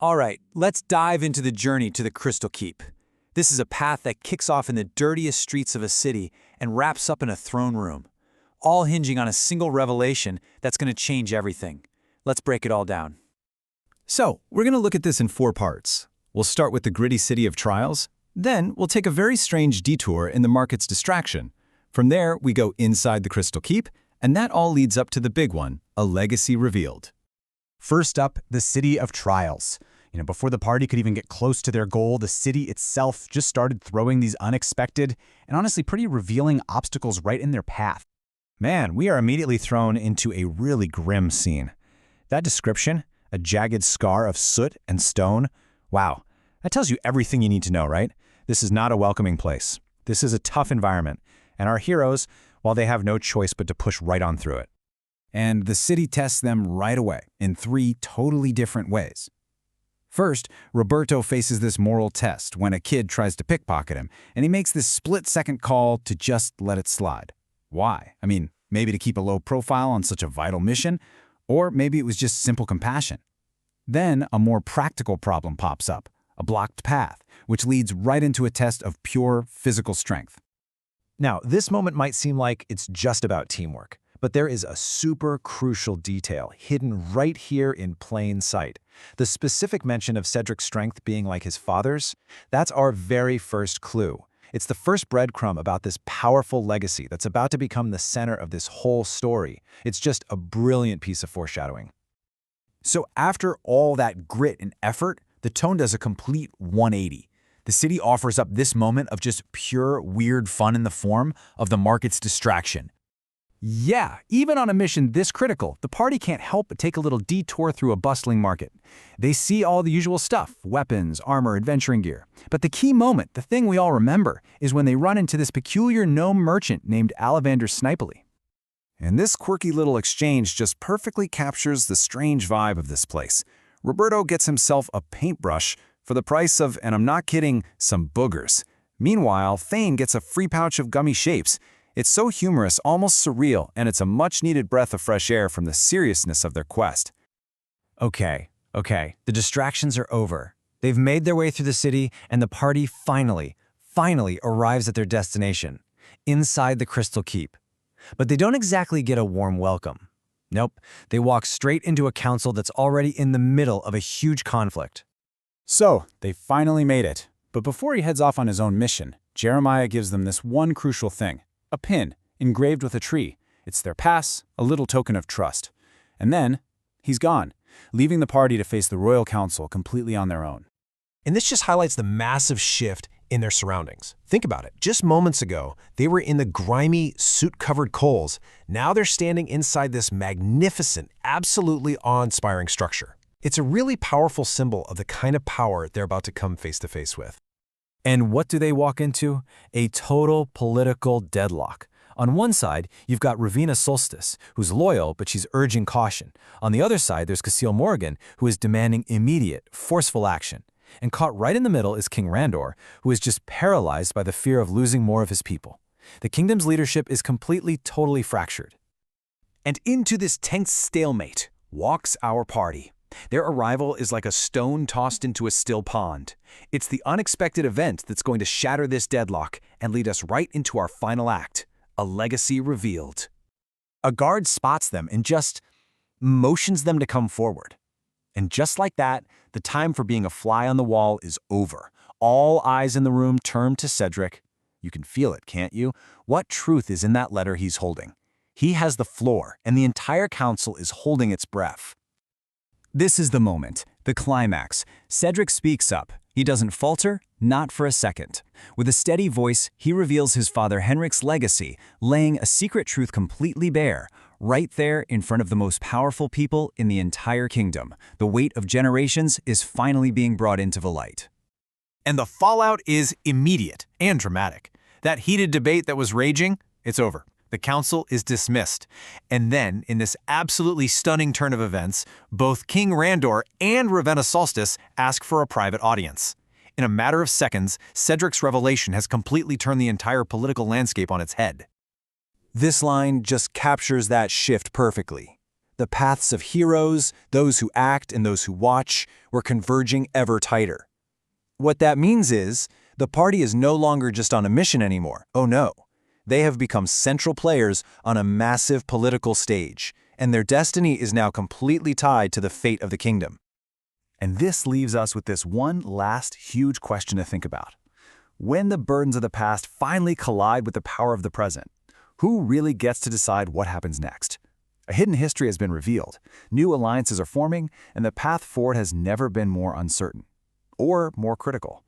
All right, let's dive into the journey to the Crystal Keep. This is a path that kicks off in the dirtiest streets of a city and wraps up in a throne room, all hinging on a single revelation that's going to change everything. Let's break it all down. So, we're going to look at this in 4 parts. We'll start with the gritty city of trials. Then, we'll take a very strange detour in the market's distraction. From there, we go inside the Crystal Keep, and that all leads up to the big one, a legacy revealed. First up, the City of Trials. Before the party could even get close to their goal, the city itself just started throwing these unexpected and honestly pretty revealing obstacles right in their path. Man, we are immediately thrown into a really grim scene. That description, a jagged scar of soot and stone, wow, that tells you everything you need to know, right? This is not a welcoming place. This is a tough environment, and our heroes, well, they have no choice but to push right on through it. And the city tests them right away in 3 totally different ways. First, Roberto faces this moral test when a kid tries to pickpocket him, and he makes this split-second call to just let it slide. Why? I mean, maybe to keep a low profile on such a vital mission, or maybe it was just simple compassion. Then, a more practical problem pops up, a blocked path, which leads right into a test of pure physical strength. Now, this moment might seem like it's just about teamwork, but there is a super crucial detail hidden right here in plain sight. The specific mention of Cedric's strength being like his father's, that's our very first clue. It's the first breadcrumb about this powerful legacy that's about to become the center of this whole story. It's just a brilliant piece of foreshadowing. So after all that grit and effort, the tone does a complete 180. The city offers up this moment of just pure, weird fun in the form of the market's distraction. Yeah, even on a mission this critical, the party can't help but take a little detour through a bustling market. They see all the usual stuff, weapons, armor, adventuring gear. But the key moment, the thing we all remember, is when they run into this peculiar gnome merchant named Alivander Snipely. And this quirky little exchange just perfectly captures the strange vibe of this place. Roberto gets himself a paintbrush for the price of, and I'm not kidding, some boogers. Meanwhile, Thane gets a free pouch of gummy shapes. It's so humorous, almost surreal, and it's a much-needed breath of fresh air from the seriousness of their quest. Okay, the distractions are over. They've made their way through the city, and the party finally arrives at their destination, inside the Crystal Keep. But they don't exactly get a warm welcome. Nope, they walk straight into a council that's already in the middle of a huge conflict. So, they finally made it. But before he heads off on his own mission, Jeremiah gives them this one crucial thing. A pin, engraved with a tree. It's their pass, a little token of trust. And then, he's gone, leaving the party to face the Royal Council completely on their own. And this just highlights the massive shift in their surroundings. Think about it. Just moments ago, they were in the grimy, soot-covered coals. Now they're standing inside this magnificent, absolutely awe-inspiring structure. It's a really powerful symbol of the kind of power they're about to come face-to-face with. And what do they walk into? A total political deadlock. On one side, you've got Ravina Solstice, who's loyal, but she's urging caution. On the other side, there's Cecile Morgan, who is demanding immediate, forceful action. And caught right in the middle is King Randor, who is just paralyzed by the fear of losing more of his people. The kingdom's leadership is totally fractured. And into this tense stalemate walks our party. Their arrival is like a stone tossed into a still pond. It's the unexpected event that's going to shatter this deadlock and lead us right into our final act, a legacy revealed. A guard spots them and just motions them to come forward. And just like that, the time for being a fly on the wall is over. All eyes in the room turn to Cedric. You can feel it, can't you? What truth is in that letter he's holding? He has the floor, and the entire council is holding its breath. This is the moment, the climax. Cedric speaks up. He doesn't falter, not for a second. With a steady voice, he reveals his father Henrik's legacy, laying a secret truth completely bare, right there in front of the most powerful people in the entire kingdom. The weight of generations is finally being brought into the light. And the fallout is immediate and dramatic. That heated debate that was raging, it's over. The council is dismissed. And then, in this absolutely stunning turn of events, both King Randor and Ravenna Solstice ask for a private audience. In a matter of seconds, Cedric's revelation has completely turned the entire political landscape on its head. This line just captures that shift perfectly. The paths of heroes, those who act and those who watch, were converging ever tighter. What that means is, the party is no longer just on a mission anymore. Oh no. They have become central players on a massive political stage, and their destiny is now completely tied to the fate of the kingdom. And this leaves us with this one last huge question to think about. When the burdens of the past finally collide with the power of the present, who really gets to decide what happens next? A hidden history has been revealed, new alliances are forming, and the path forward has never been more uncertain or more critical.